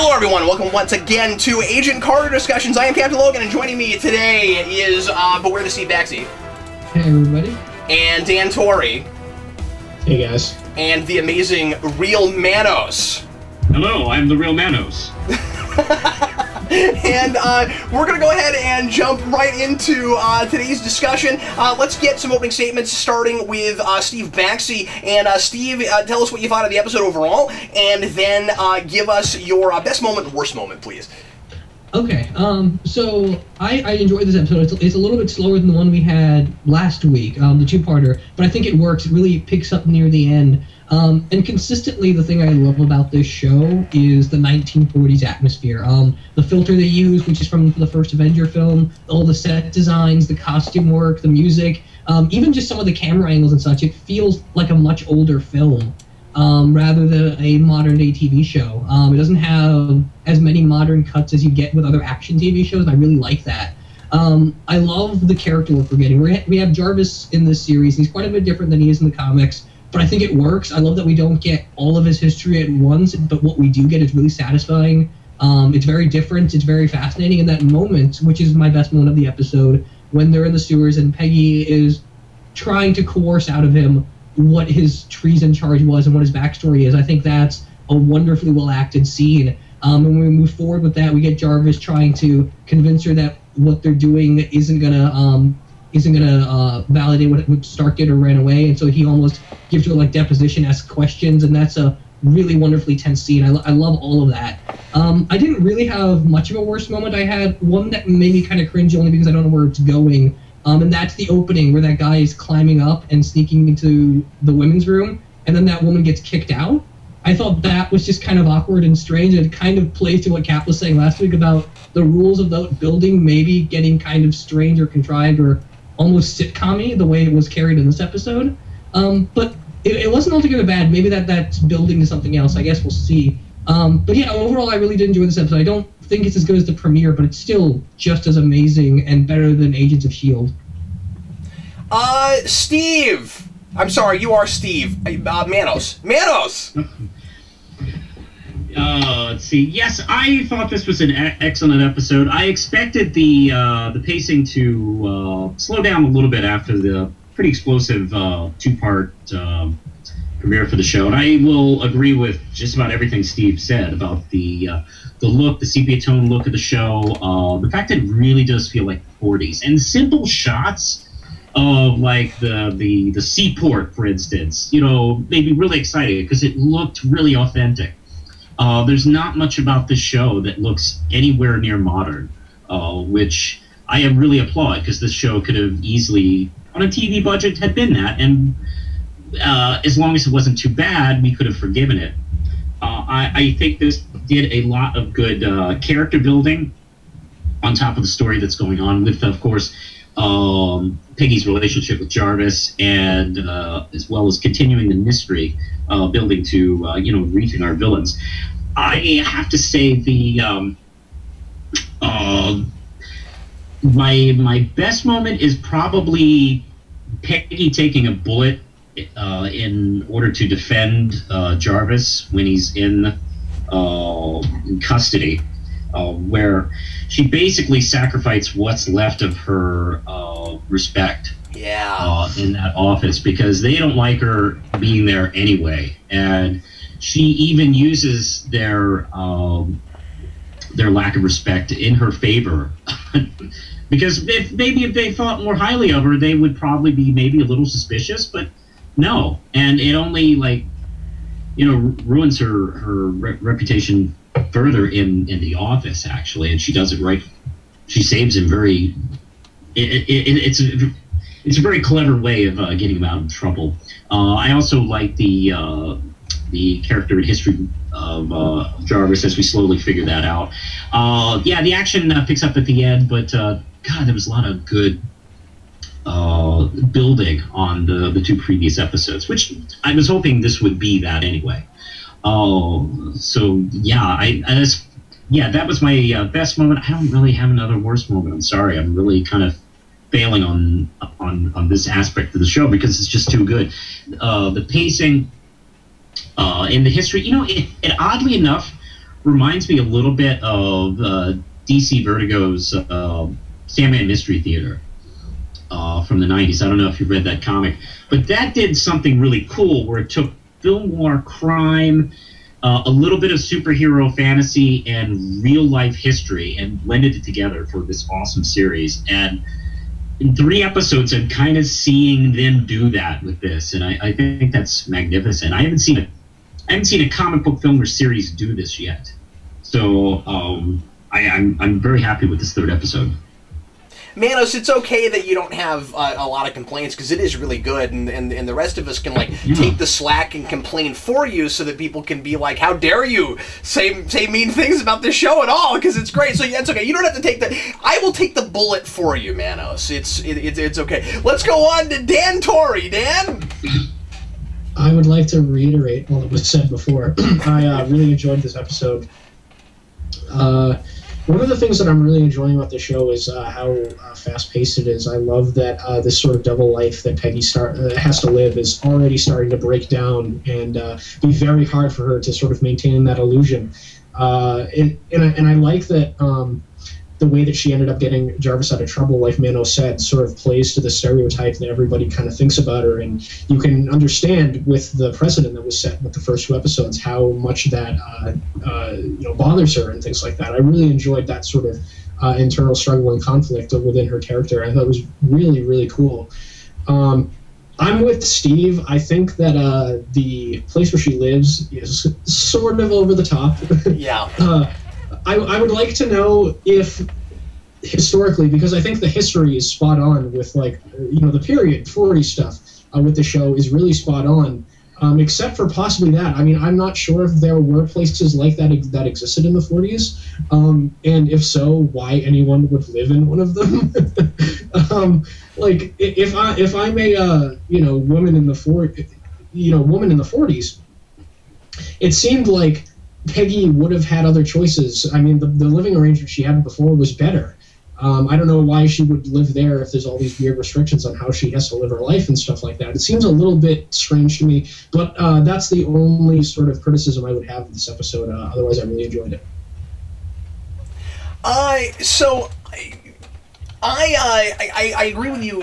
Hello everyone, welcome once again to Agent Carter Discussions. I am Captain Logan, and joining me today is, but we're the Steve Baxi. Hey everybody. And Dan Torrey. Hey guys. And the amazing RealManos. Hello, I'm TheRealManos. And we're going to go ahead and jump right into today's discussion. Let's get some opening statements, starting with Steve Baxi. And Steve, tell us what you thought of the episode overall, and then give us your best moment and worst moment, please. Okay, so I enjoyed this episode. It's a little bit slower than the one we had last week, the two-parter, but I think it works. It really picks up near the end. And consistently, the thing I love about this show is the 1940s atmosphere. The filter they use, which is from the first Avenger film, all the set designs, the costume work, the music, even just some of the camera angles and such, it feels like a much older film rather than a modern-day TV show. It doesn't have as many modern cuts as you get with other action TV shows, and I really like that. I love the character work we're getting. We have Jarvis in this series. He's quite a bit different than he is in the comics, but I think it works. I love that we don't get all of his history at once, but what we do get is really satisfying. It's very different. It's very fascinating. And that moment, which is my best moment of the episode, when they're in the sewers and Peggy is trying to coerce out of him what his treason charge was and what his backstory is, I think that's a wonderfully well-acted scene. And when we move forward with that, we get Jarvis trying to convince her that what they're doing isn't gonna validate what Stark did or ran away, and so he almost gives her like deposition-esque questions, and that's a really wonderfully tense scene. I love all of that. I didn't really have much of a worst moment. I had one that made me kind of cringe only because I don't know where it's going, and that's the opening where that guy is climbing up and sneaking into the women's room, and then that woman gets kicked out. I thought that was just kind of awkward and strange, and it kind of plays to what Cap was saying last week about the rules of the building maybe getting kind of strange or contrived or almost sitcom-y the way it was carried in this episode. But it wasn't altogether bad. Maybe that's building to something else. I guess we'll see. But yeah, overall, I really did enjoy this episode. I don't think it's as good as the premiere, but it's still just as amazing and better than Agents of S.H.I.E.L.D. Steve! I'm sorry, you are Steve. Manos. Manos! Let's see. Yes, I thought this was an excellent episode. I expected the pacing to slow down a little bit after the pretty explosive two-part premiere for the show, and I will agree with just about everything Steve said about the look, the sepia tone look of the show, the fact that it really does feel like the 40s, and simple shots of like the seaport, for instance, made me really excited because it looked really authentic. There's not much about this show that looks anywhere near modern, which I really applaud, because this show could have easily, on a TV budget, had been that, and as long as it wasn't too bad, we could have forgiven it. I think this did a lot of good character building on top of the story that's going on with, of course, Peggy's relationship with Jarvis, and as well as continuing the mystery building to reaching our villains. I have to say my best moment is probably Peggy taking a bullet in order to defend Jarvis when he's in custody, where she basically sacrificed what's left of her respect in that office, because they don't like her being there anyway, and she even uses their lack of respect in her favor. Because if they thought more highly of her, they would probably be maybe a little suspicious, but no. And it only ruins her reputation further in the office, actually, and she does it right. She saves him very. It's a very clever way of getting him out of trouble. I also like the character and history of Jarvis as we slowly figure that out. Yeah, the action picks up at the end, but God, there was a lot of good building on the two previous episodes, which I was hoping this would be that anyway. So yeah, that was my best moment. I don't really have another worst moment. I'm sorry, I'm really kind of failing on this aspect of the show because it's just too good. The pacing in the history, it oddly enough reminds me a little bit of DC Vertigo's Sandman Mystery Theater from the 90s. I don't know if you've read that comic, but that did something really cool where it took film noir crime, a little bit of superhero fantasy, and real-life history and blended it together for this awesome series. And in 3 episodes, I'm kind of seeing them do that with this, and I think that's magnificent. I haven't seen a comic book film or series do this yet, so I'm very happy with this 3rd episode. Manos, it's okay that you don't have a lot of complaints, because it is really good, and the rest of us can take the slack and complain for you, so that people can be like, how dare you say mean things about this show at all, because it's great. So it's okay. You don't have to take the. I will take the bullet for you, Manos. It's okay. Let's go on to Dan Torrey. Dan. I would like to reiterate all that was said before. I really enjoyed this episode. One of the things that I'm really enjoying about the show is how fast-paced it is. I love that this sort of double life that Peggy has to live is already starting to break down and be very hard for her to sort of maintain that illusion. And I like that the way that she ended up getting Jarvis out of trouble, like Mano said, sort of plays to the stereotype that everybody kind of thinks about her. And you can understand with the precedent that was set with the first 2 episodes how much that bothers her and things like that. I really enjoyed that sort of internal struggle and conflict within her character. I thought it was really, really cool. I'm with Steve. I think that the place where she lives is sort of over the top. Yeah. I would like to know if historically, because I think the history is spot on with the period 40 stuff with the show is really spot on, except for possibly that. I mean, I'm not sure if there were places like that that existed in the 40s, and if so, why anyone would live in one of them. If I'm a woman in the 40s, it seemed like Peggy would have had other choices. I mean, the living arrangement she had before was better. I don't know why she would live there if there's all these weird restrictions on how she has to live her life and stuff like that. It seems a little bit strange to me, but that's the only sort of criticism I would have of this episode. Otherwise, I really enjoyed it. I agree with you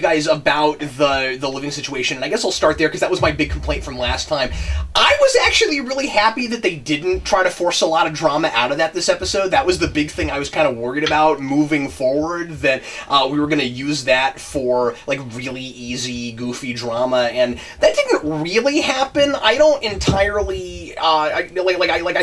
guys about the living situation, and I guess I'll start there because that was my big complaint from last time. I was actually really happy that they didn't try to force a lot of drama out of this episode. That was the big thing I was kind of worried about moving forward, that we were going to use that for really easy, goofy drama, and that didn't really happen. I don't entirely I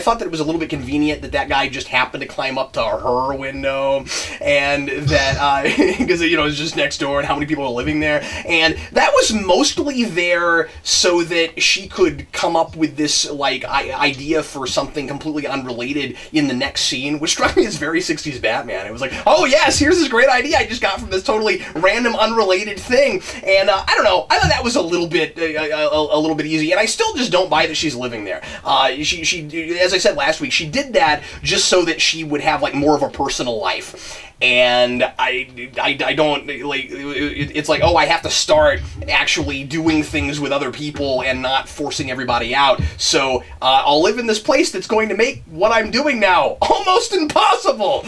thought that it was a little bit convenient that guy just happened to climb up to her window, and that because it's just next door, and how many people are living there, and that was mostly there so that she could come up with this idea for something completely unrelated in the next scene, which struck me as very 60s Batman. It was like, oh yes, here's this great idea I just got from this totally random unrelated thing, and I don't know, I thought that was a little bit easy, and I still just don't buy that she's living there. She as I said last week, she did that just so that she would have more of a personal life. And I don't, it's like, oh, I have to start actually doing things with other people and not forcing everybody out, so I'll live in this place that's going to make what I'm doing now almost impossible.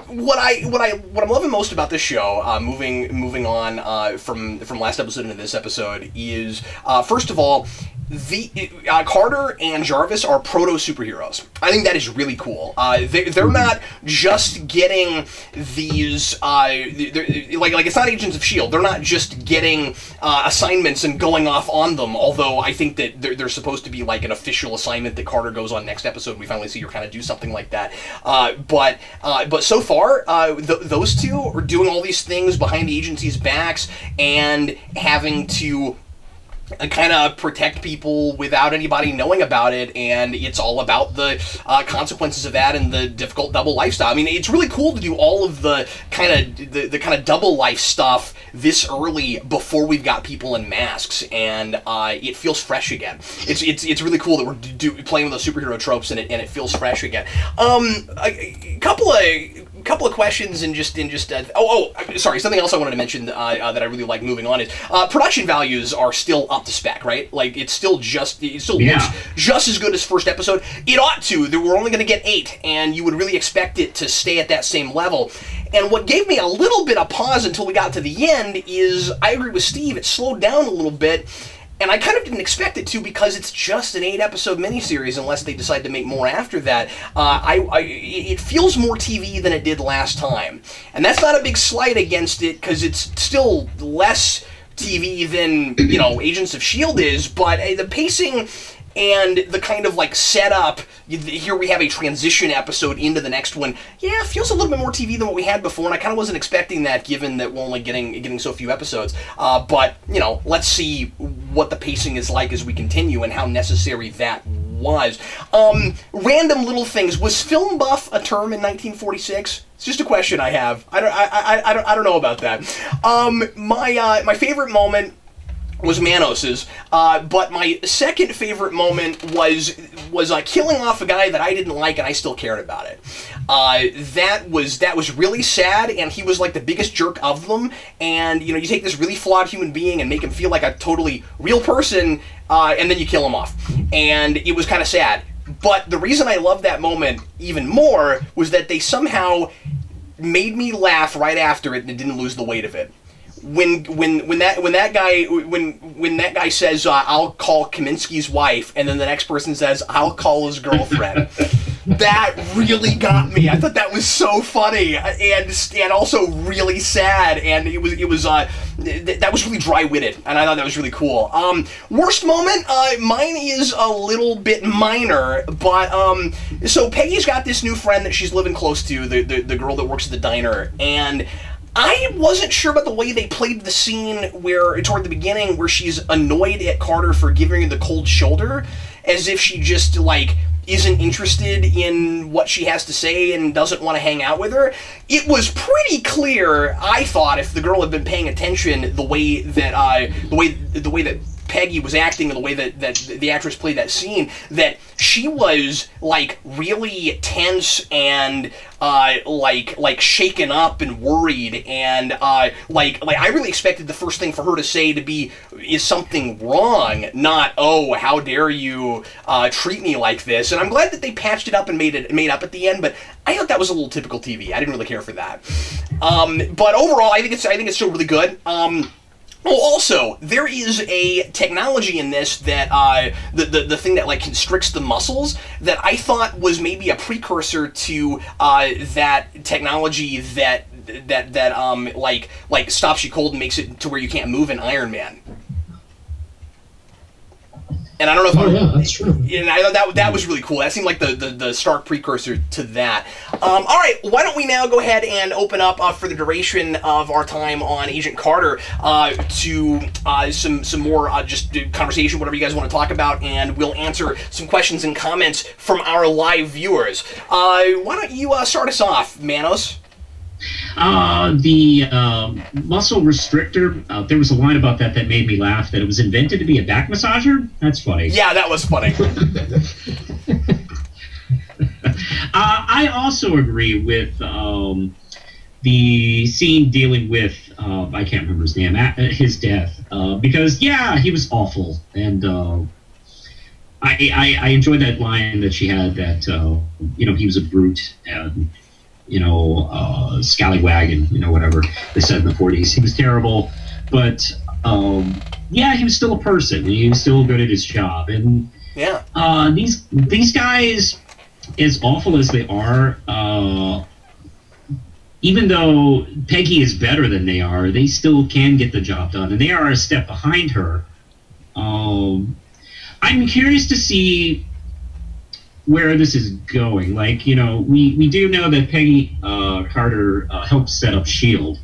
What I'm loving most about this show, moving on from last episode into this episode, is first of all, Carter and Jarvis are proto-superheroes. I think that is really cool. They're not just getting these, it's not Agents of S.H.I.E.L.D. They're not just getting assignments and going off on them, although I think that they're supposed to be an official assignment that Carter goes on next episode. We finally see her kind of do something like that. But so far, those two are doing all these things behind the agency's backs and having to kind of protect people without anybody knowing about it, and it's all about the consequences of that and the difficult double lifestyle. I mean, it's really cool to do all of the kind of double life stuff this early before we've got people in masks, and it feels fresh again. It's really cool that we're playing with those superhero tropes, and it feels fresh again. A couple of couple of questions sorry, something else I wanted to mention that I really like moving on is production values are still up to spec, right? Like it still looks just as good as first episode. It ought to. We're only going to get 8, and you would really expect it to stay at that same level. And what gave me a little bit of pause until we got to the end is, I agree with Steve, it slowed down a little bit. And I kind of didn't expect it to, because it's just an 8-episode miniseries unless they decide to make more after that. It feels more TV than it did last time. And that's not a big slight against it, because it's still less TV than, you know, Agents of S.H.I.E.L.D. is, but the pacing and the kind of like setup, here we have a transition episode into the next one, yeah, feels a little bit more TV than what we had before, and I kind of wasn't expecting that given that we're only getting so few episodes. But, you know, let's see what the pacing is like as we continue and how necessary that was. Random little things. Was film buff a term in 1946? It's just a question I have. I don't know about that. My favorite moment was Manos's, but my second favorite moment was killing off a guy that I didn't like, and I still cared about it. That was really sad, and he was like the biggest jerk of them. And you know, you take this really flawed human being and make him feel like a totally real person, and then you kill him off, and it was kind of sad. But the reason I loved that moment even more was that they somehow made me laugh right after it, and it didn't lose the weight of it. When that guy says I'll call Kaminsky's wife, and then the next person says I'll call his girlfriend, that really got me. I thought that was so funny and also really sad, and it was that was really dry-witted, and I thought that was really cool. Worst moment, mine is a little bit minor, but so Peggy's got this new friend that she's living close to, the girl that works at the diner, and I wasn't sure about the way they played the scene where, toward the beginning, where she's annoyed at Carter for giving her the cold shoulder, as if she just, like, isn't interested in what she has to say and doesn't want to hang out with her. It was pretty clear, I thought, if the girl had been paying attention, the way that Peggy was acting and the way that the actress played that scene, that she was like really tense and like shaken up and worried, and like I really expected the first thing for her to say to be, is something wrong, not, oh, how dare you treat me like this. And I'm glad that they patched it up and made up at the end, but I thought that was a little typical TV. I didn't really care for that. But overall, I think it's still really good. Oh, also, there is a technology in this that, the thing that, like, constricts the muscles, that I thought was maybe a precursor to, that technology that stops you cold and makes it to where you can't move in Iron Man. And I don't know if yeah, that's true. And I thought that was really cool. That seemed like the stark precursor to that. All right, why don't we now go ahead and open up for the duration of our time on Agent Carter to some more just conversation, whatever you guys want to talk about, and we'll answer some questions and comments from our live viewers. Why don't you start us off, Manos? The muscle restrictor, there was a line about that made me laugh, that it was invented to be a back massager. That's funny. Yeah, that was funny. I also agree with the scene dealing with, I can't remember his name, his death, because, yeah, he was awful, and I enjoyed that line that she had, that, you know, he was a brute, and you know, scallywag, and, you know, whatever they said in the 40s. He was terrible, but, yeah, he was still a person, and he was still good at his job. And yeah, these guys, as awful as they are, even though Peggy is better than they are, they still can get the job done, and they are a step behind her. I'm curious to see where this is going. Like, you know, we do know that Peggy Carter helped set up S.H.I.E.L.D.,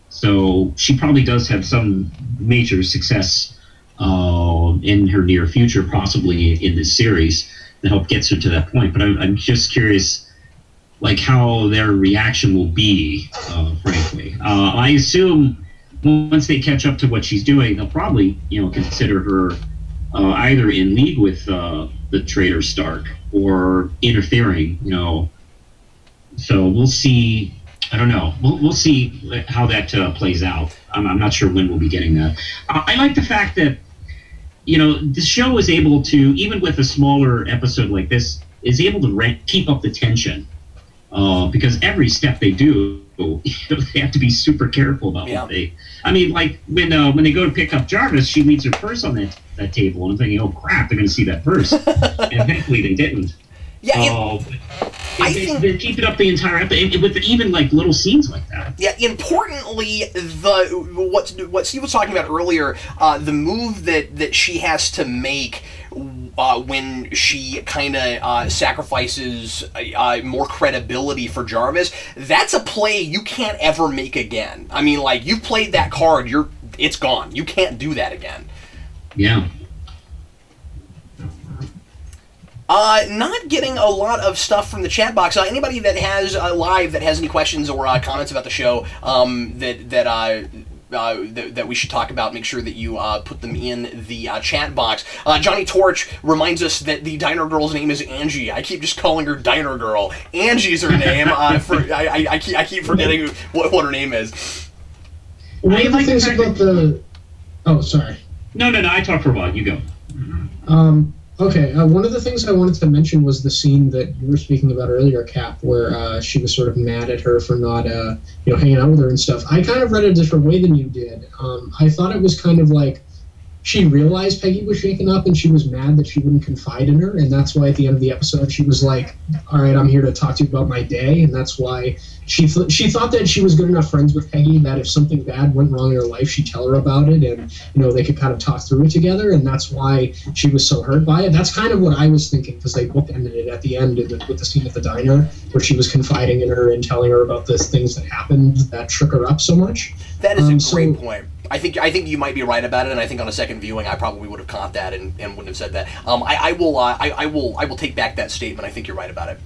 so she probably does have some major success in her near future, possibly in this series, that helped get her to that point. But I'm just curious, like, how their reaction will be, frankly. I assume once they catch up to what she's doing, they'll probably, you know, consider her either in league with the traitor Stark, or interfering, you know. So we'll see I don't know. We'll see how that plays out. I'm not sure when we'll be getting that. I like the fact that, the show is able to, even with a smaller episode like this, is able to keep up the tension. Because every step they do, they have to be super careful about what they... I mean, like, when they go to pick up Jarvis, she leaves her purse on that table, and I'm thinking, oh, crap, they're going to see that purse. And thankfully they didn't. Yeah, I think they keep it up the entire episode with even like little scenes like that. Yeah, importantly, what Steve was talking about earlier, the move that she has to make when she kind of sacrifices more credibility for Jarvis, that's a play you can't ever make again. I mean, like, you've played that card, it's gone. You can't do that again. Yeah. Not getting a lot of stuff from the chat box. Anybody that has live that has any questions or comments about the show that we should talk about, make sure that you put them in the chat box. Johnny Torch reminds us that the diner girl's name is Angie. I keep just calling her Diner Girl. Angie's her name. I keep forgetting what her name is. One of the things about the... Oh, sorry. No, I talked for a while. You go. Okay, one of the things I wanted to mention was the scene that you were speaking about earlier, Cap, where she was sort of mad at her for not, hanging out with her and stuff. I kind of read it a different way than you did. I thought it was kind of like she realized Peggy was shaken up and she was mad that she wouldn't confide in her, and that's why at the end of the episode she was like, all right, I'm here to talk to you about my day, and that's why she thought that she was good enough friends with Peggy that if something bad went wrong in her life, she'd tell her about it, and they could kind of talk through it together, and that's why she was so hurt by it. That's kind of what I was thinking, because they bookended it at the end with the scene at the diner where she was confiding in her and telling her about the things that happened that shook her up so much. That is a great point. I think you might be right about it, and I think on a second viewing I probably would have caught that and wouldn't have said that. I will take back that statement. I think you're right about it.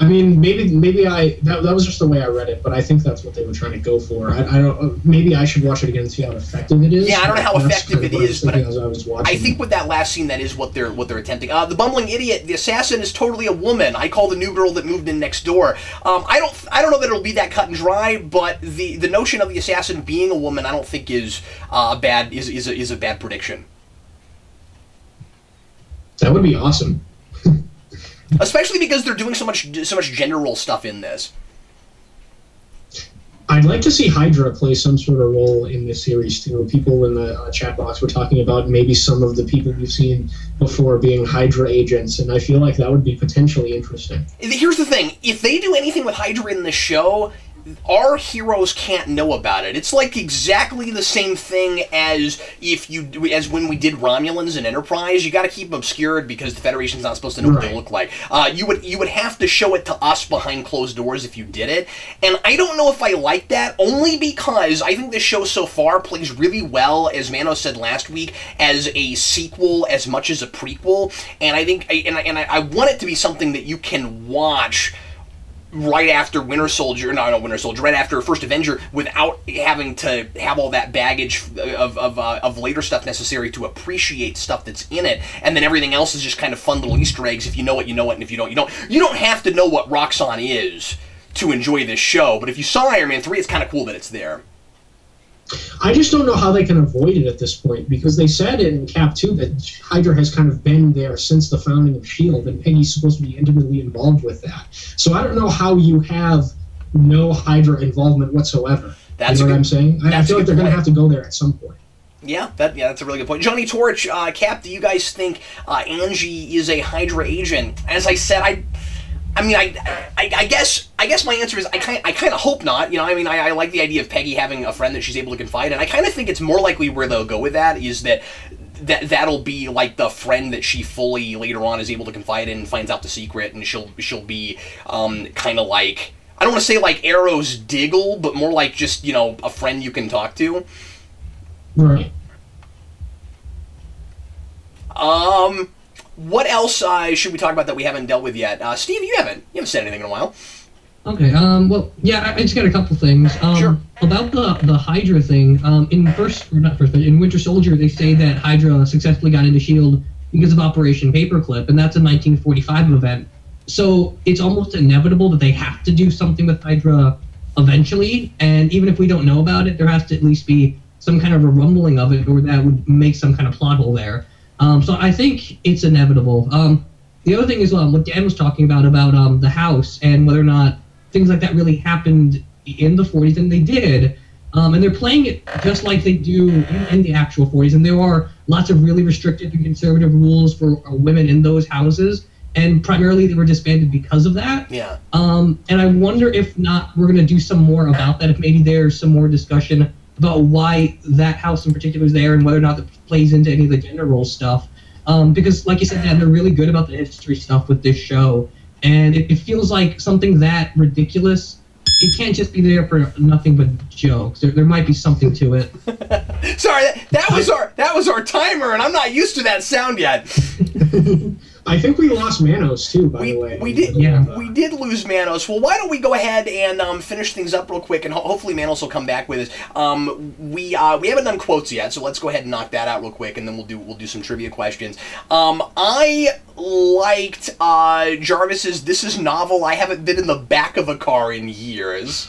I mean, maybe that was just the way I read it, but I think that's what they were trying to go for. I don't. Maybe I should watch it again and see how effective it is. Yeah, I don't know how effective it is, but I think with that last scene, that is what they're attempting. The bumbling idiot, the assassin is totally a woman. I call the new girl that moved in next door. I don't know that it'll be that cut and dry, but the notion of the assassin being a woman, I don't think is a bad prediction. That would be awesome. Especially because they're doing so much gender role stuff in this. I'd like to see Hydra play some sort of role in this series too. People in the chat box were talking about maybe some of the people we've seen before being Hydra agents, and I feel like that would be potentially interesting. Here's the thing: if they do anything with Hydra in the show, our heroes can't know about it. It's like exactly the same thing as when we did Romulans and Enterprise. You got to keep them obscured because the Federation's not supposed to know what they look like. You would have to show it to us behind closed doors if you did it, and I don't know if I like that, only because I think this show so far plays really well, as Manos said last week, as a sequel as much as a prequel, and I think I want it to be something that you can watch right after right after First Avenger, without having to have all that baggage of later stuff necessary to appreciate stuff that's in it, and then everything else is just kind of fun little Easter eggs. If you know it, you know it, and if you don't, you don't. You don't have to know what Roxxon is to enjoy this show, but if you saw Iron Man 3, it's kind of cool that it's there. I just don't know how they can avoid it at this point, because they said in Cap 2 that Hydra has kind of been there since the founding of S.H.I.E.L.D., and Peggy's supposed to be intimately involved with that. So I don't know how you have no Hydra involvement whatsoever. That's you know what I'm saying? I feel like they're going to have to go there at some point. Yeah, that's a really good point. Johnny Torch, Cap, do you guys think Angie is a Hydra agent? As I said, I guess my answer is I kind of hope not. I like the idea of Peggy having a friend that she's able to confide in. I kind of think it's more likely where they'll go with that is that'll be like the friend that she fully later on is able to confide in and finds out the secret, and she'll be kind of like, I don't want to say like Arrow's Diggle, but more like just a friend you can talk to. Right. What else should we talk about that we haven't dealt with yet? Steve, you haven't said anything in a while. Okay, well, yeah, I just got a couple things. Sure. About the Hydra thing, in Winter Soldier, they say that Hydra successfully got into S.H.I.E.L.D. because of Operation Paperclip, and that's a 1945 event. So it's almost inevitable that they have to do something with Hydra eventually, and even if we don't know about it, there has to at least be some kind of a rumbling of it, or that would make some kind of plot hole there. So I think it's inevitable. The other thing is what Dan was talking about the house and whether or not things like that really happened in the 40s, and they did. And they're playing it just like they do in the actual 40s, and there are lots of really restrictive and conservative rules for women in those houses, and primarily they were disbanded because of that. Yeah. And I wonder if not we're going to do some more about that, if maybe there's some more discussion about why that house in particular is there and whether or not that plays into any of the gender role stuff. Because, like you said, Dan, they're really good about the history stuff with this show, and it feels like something that ridiculous. It can't just be there for nothing but jokes. There might be something to it. Sorry, that was our timer, and I'm not used to that sound yet. I think we lost Manos too, by the way. We did. Yeah. We did lose Manos. Well, why don't we go ahead and finish things up real quick, and hopefully Manos will come back with us. We haven't done quotes yet, so let's go ahead and knock that out real quick, and then we'll do some trivia questions. I liked Jarvis's "This is novel. I haven't been in the back of a car in years."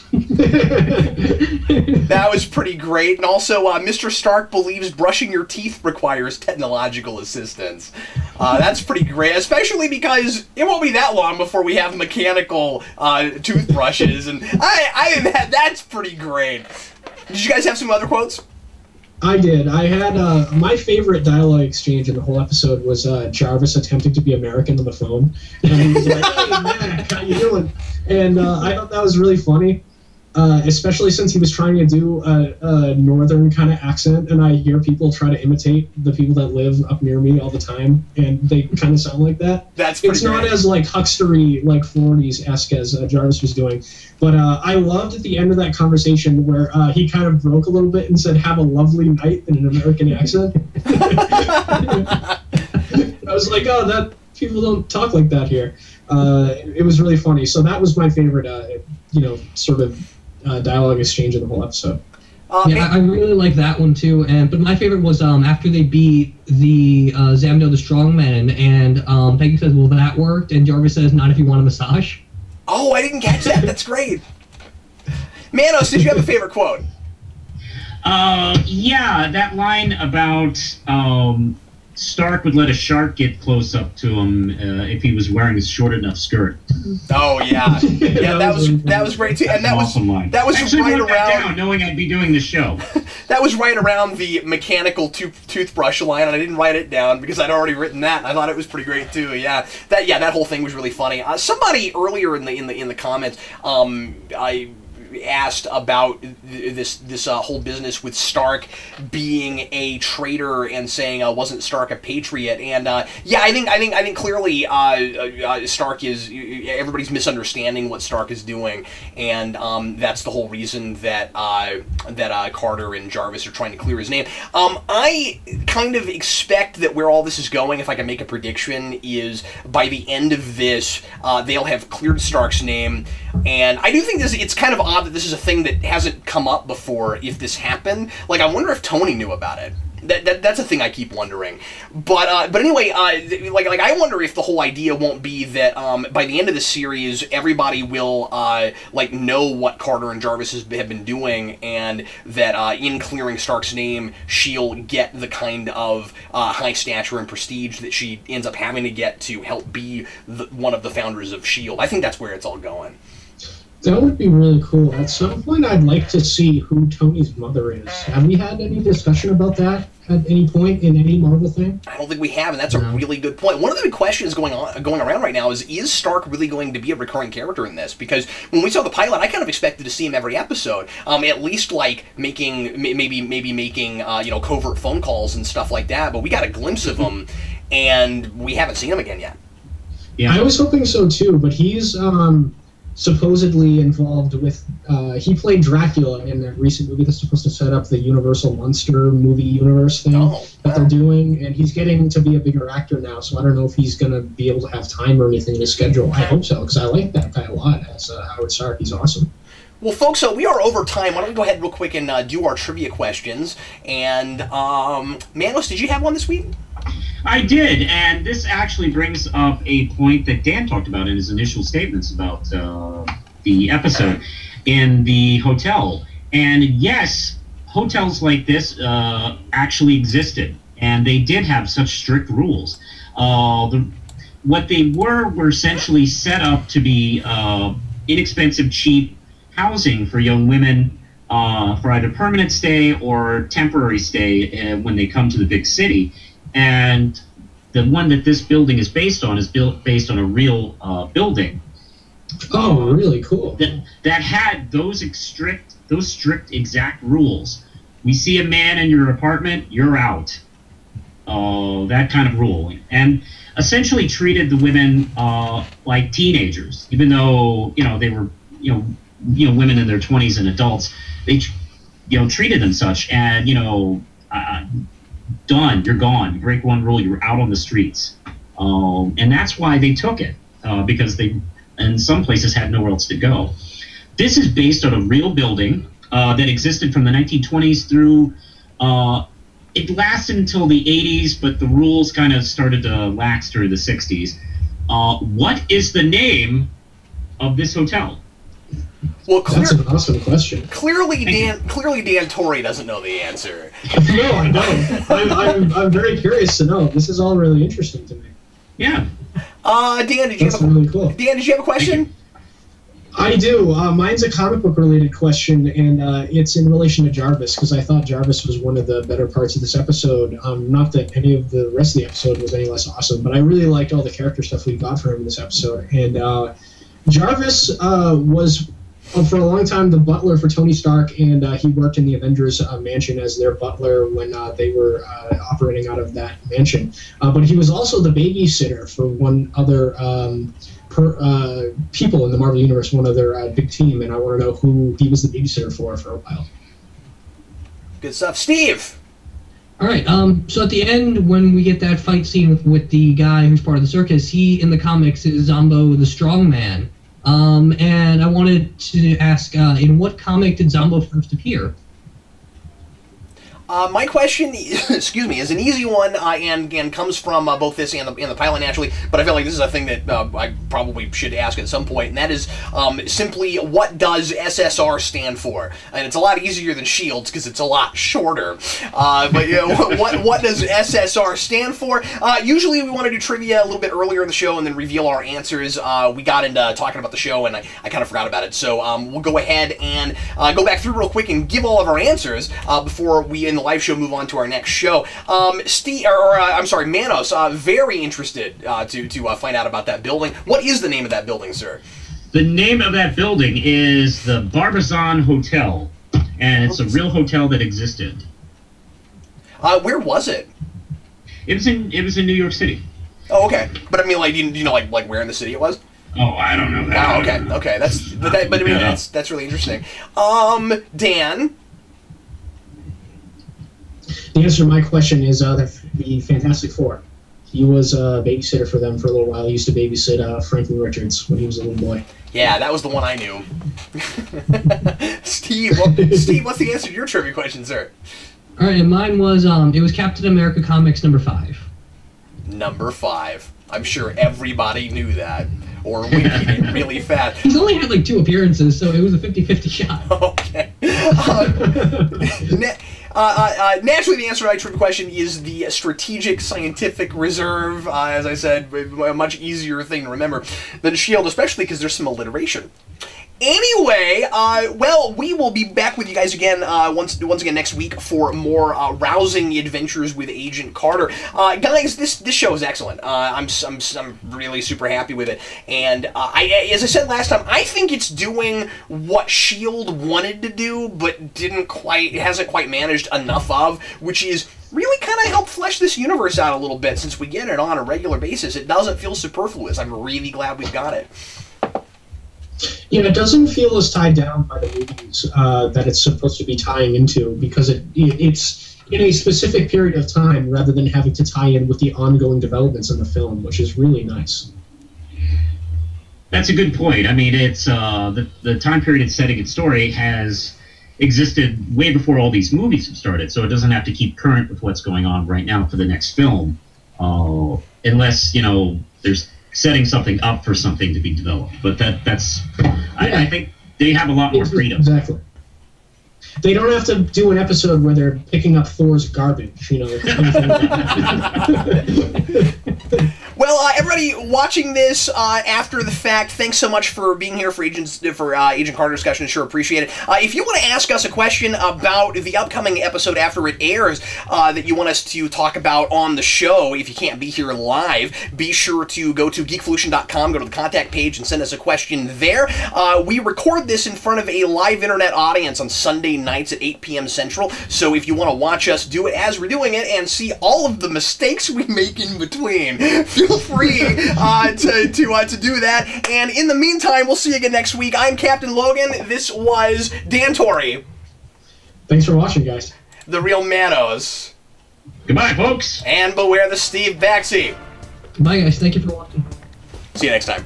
That was pretty great. And also, Mr. Stark believes brushing your teeth requires technological assistance. That's pretty great, especially because it won't be that long before we have mechanical toothbrushes, and that's pretty great. Did you guys have some other quotes? I did. I had my favorite dialogue exchange in the whole episode was Jarvis attempting to be American on the phone, and he was like, "Hey man, how you doing?" And I thought that was really funny. Especially since he was trying to do a northern kind of accent, and I hear people try to imitate the people that live up near me all the time, and they kind of sound like that. That's pretty It's not great. as like huckstery, like 40s-esque as Jarvis was doing, but I loved at the end of that conversation where he kind of broke a little bit and said, "Have a lovely night" in an American accent. I was like, oh, that people don't talk like that here. It was really funny. So that was my favorite, sort of dialogue exchange of the whole episode. Yeah, I really like that one too. But my favorite was after they beat the Zamdo the Strongman, and Peggy says, "Well, that worked," and Jarvis says, "Not if you want a massage." Oh, I didn't catch that. That's great. Manos, did you have a favorite quote? Yeah, that line about Stark would let a shark get close up to him if he was wearing a short enough skirt. Oh yeah, yeah, that was great too, and that was awesome line. That was Actually right wrote that around. down, knowing I'd be doing the show. That was right around the mechanical toothbrush line, and I didn't write it down because I'd already written that, and I thought it was pretty great too. Yeah, that whole thing was really funny. Somebody earlier in the comments, I asked about this whole business with Stark being a traitor and saying wasn't Stark a patriot, and yeah, I think clearly Stark is, everybody's misunderstanding what Stark is doing, and that's the whole reason that Carter and Jarvis are trying to clear his name. I kind of expect that where all this is going, if I can make a prediction, is by the end of this they'll have cleared Stark's name, and I do think it's kind of odd that this is a thing that hasn't come up before. If this happened, like, I wonder if Tony knew about it. That's a thing I keep wondering. But anyway, like I wonder if the whole idea won't be that by the end of the series, everybody will like know what Carter and Jarvis have been doing, and that in clearing Stark's name, she'll get the kind of high stature and prestige that she ends up having to get to help be one of the founders of S.H.I.E.L.D. I think that's where it's all going. That would be really cool. At some point, I'd like to see who Tony's mother is. Have we had any discussion about that at any point in any Marvel thing? I don't think we have, and that's a really good point. One of the big questions going around right now is Stark really going to be a recurring character in this? Because when we saw the pilot, I kind of expected to see him every episode, at least like maybe making covert phone calls and stuff like that. But we got a glimpse of him, and we haven't seen him again yet. Yeah, I was hoping so too, but he's supposedly involved with, he played Dracula in that recent movie that's supposed to set up the Universal Monster movie universe thing that they're doing, and he's getting to be a bigger actor now, so I don't know if he's going to be able to have time or anything in his schedule. I hope so, because I like that guy a lot as Howard Stark. He's awesome. Well, folks, we are over time. Why don't we go ahead real quick and do our trivia questions. And, Manos, did you have one this week? I did, and this actually brings up a point that Dan talked about in his initial statements about the episode in the hotel. And yes, hotels like this actually existed, and they did have such strict rules. What they were essentially set up to be inexpensive, cheap housing for young women for either permanent stay or temporary stay when they come to the big city. And the one that this building is based on is based on a real building. Oh, really cool. That had those strict exact rules. We see a man in your apartment, you're out. That kind of rule. And essentially treated the women like teenagers, even though they were women in their 20s and adults. They treated them such, and done, you're gone. You break one rule, you're out on the streets. And that's why they took it, because they, in some places, had nowhere else to go. This is based on a real building that existed from the 1920s through. It lasted until the 80s, but the rules kind of started to lax during the 60s. What is the name of this hotel? Well, that's an awesome question. Clearly, Dan Torrey doesn't know the answer. No, I don't. I'm very curious to know. This is all really interesting to me. Yeah. Dan, did you have a question? I do. Mine's a comic book related question, and it's in relation to Jarvis, because I thought Jarvis was one of the better parts of this episode. Not that any of the rest of the episode was any less awesome, but I really liked all the character stuff we got from him in this episode. And Jarvis was, for a long time, the butler for Tony Stark, and he worked in the Avengers mansion as their butler when they were operating out of that mansion. But he was also the babysitter for one other people in the Marvel Universe, one other big team, and I want to know who he was the babysitter for a while. Good stuff. Steve! All right, so at the end, when we get that fight scene with the guy who's part of the circus, he, in the comics, is Zombo the Strongman. And I wanted to ask, in what comic did Zombo first appear? My question, excuse me, is an easy one, and comes from both this and the pilot, naturally, but I feel like this is a thing that I probably should ask at some point, and that is simply, what does SSR stand for? And it's a lot easier than SHIELD, because it's a lot shorter. But what does SSR stand for? Usually we want to do trivia a little bit earlier in the show and then reveal our answers. We got into talking about the show, and I kind of forgot about it, so we'll go ahead and go back through real quick and give all of our answers before we, in the live show, move on to our next show. Steve, I'm sorry, Manos, very interested to find out about that building. What is the name of that building, sir? The name of that building is the Barbizon Hotel, and it's a real hotel that existed. Where was it? It was in New York City. Oh, okay. But I mean, like, do you know, like where in the city it was? Oh, I don't know that. Wow. Okay. That's really interesting. Dan. The answer to my question is the Fantastic Four. He was a babysitter for them for a little while. He used to babysit Franklin Richards when he was a little boy. Yeah, that was the one I knew. Steve, what's the answer to your trivia question, sir? All right, and mine was it was Captain America Comics number 5. Number 5. I'm sure everybody knew that, or we did it really fast. He's only had like 2 appearances, so it was a 50-50 shot. Okay. Naturally, the answer to my trivia question is the Strategic Scientific Reserve. As I said, a much easier thing to remember than SHIELD, especially because there's some alliteration. Anyway, well, we will be back with you guys again once again next week for more rousing adventures with Agent Carter. Guys, this show is excellent. I'm really super happy with it, and as I said last time, I think it's doing what SHIELD wanted to do, but hasn't quite managed enough of, which is really kind of help flesh this universe out a little bit. Since we get it on a regular basis, it doesn't feel superfluous. I'm really glad we've got it. Yeah, it doesn't feel as tied down by the movies that it's supposed to be tying into, because it's in a specific period of time rather than having to tie in with the ongoing developments in the film, which is really nice. That's a good point. I mean, it's the time period it's setting its story has existed way before all these movies have started, so it doesn't have to keep current with what's going on right now for the next film. unless there's setting something up for something to be developed. But that's I think they have a lot more freedom. Exactly. They don't have to do an episode where they're picking up Thor's garbage, Well, everybody watching this after the fact, thanks so much for being here for Agent Carter discussion. Sure appreciate it. If you want to ask us a question about the upcoming episode after it airs that you want us to talk about on the show, if you can't be here live, be sure to go to geekvolution.com, go to the contact page, and send us a question there. We record this in front of a live internet audience on Sunday nights at 8 p.m. Central, so if you want to watch us do it as we're doing it and see all of the mistakes we make in between, feel free to do that. And in the meantime, we'll see you again next week. I'm Captain Logan. This was Dan Torrey. Thanks for watching, guys. TheRealManos. Goodbye, folks. And beware the Steve Baxi. Bye, guys. Thank you for watching. See you next time.